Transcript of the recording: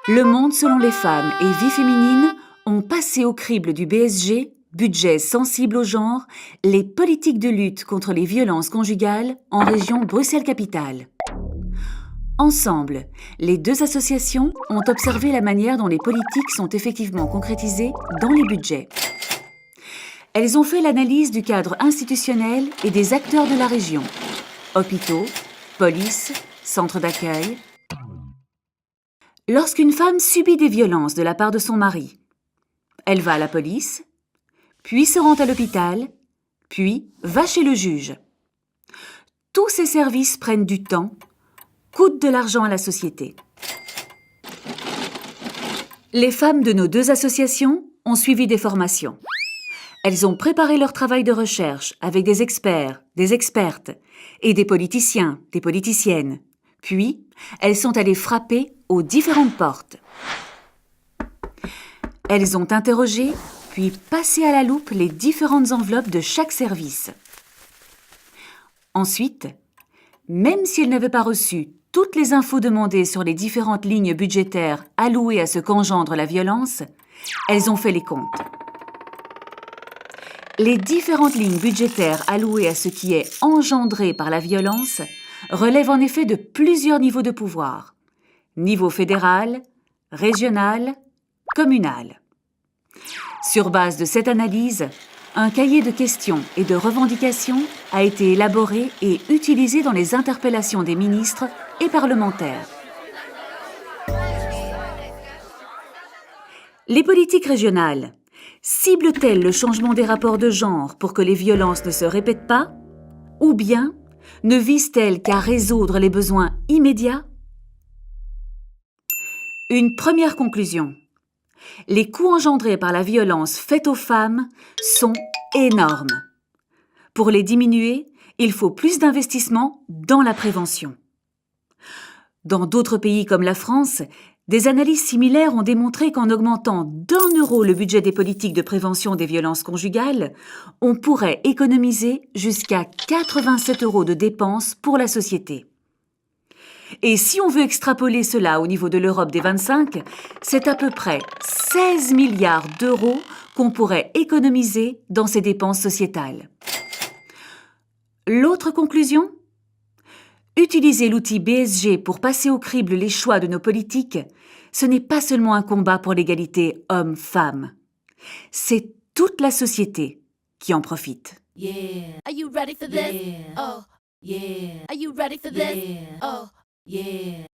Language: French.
Le Monde selon les femmes et Vie féminine ont passé au crible du BSG, budget sensible au genre, les politiques de lutte contre les violences conjugales en région Bruxelles-Capitale. Ensemble, les deux associations ont observé la manière dont les politiques sont effectivement concrétisées dans les budgets. Elles ont fait l'analyse du cadre institutionnel et des acteurs de la région, hôpitaux, police, centres d'accueil. Lorsqu'une femme subit des violences de la part de son mari, elle va à la police, puis se rend à l'hôpital, puis va chez le juge. Tous ces services prennent du temps, coûtent de l'argent à la société. Les femmes de nos deux associations ont suivi des formations. Elles ont préparé leur travail de recherche avec des experts, des expertes et des politiciens, des politiciennes. Puis, elles sont allées frapper aux différentes portes. Elles ont interrogé, puis passé à la loupe les différentes enveloppes de chaque service. Ensuite, même si elles n'avaient pas reçu toutes les infos demandées sur les différentes lignes budgétaires allouées à ce qu'engendre la violence, elles ont fait les comptes. Les différentes lignes budgétaires allouées à ce qui est engendré par la violence relèvent en effet de plusieurs niveaux de pouvoir. Niveau fédéral, régional, communal. Sur base de cette analyse, un cahier de questions et de revendications a été élaboré et utilisé dans les interpellations des ministres et parlementaires. Les politiques régionales ciblent-elles le changement des rapports de genre pour que les violences ne se répètent pas? Ou bien ne visent-elles qu'à résoudre les besoins immédiats? Une première conclusion. Les coûts engendrés par la violence faite aux femmes sont énormes. Pour les diminuer, il faut plus d'investissement dans la prévention. Dans d'autres pays comme la France, des analyses similaires ont démontré qu'en augmentant d'1 € le budget des politiques de prévention des violences conjugales, on pourrait économiser jusqu'à 87 € de dépenses pour la société. Et si on veut extrapoler cela au niveau de l'Europe des 25, c'est à peu près 16 milliards d'euros qu'on pourrait économiser dans ces dépenses sociétales. L'autre conclusion ? Utiliser l'outil BSG pour passer au crible les choix de nos politiques, ce n'est pas seulement un combat pour l'égalité homme-femme. C'est toute la société qui en profite. Yeah. Are you ready for this? Yeah. Oh, yeah. Are you ready for this? Yeah. Oh, yeah.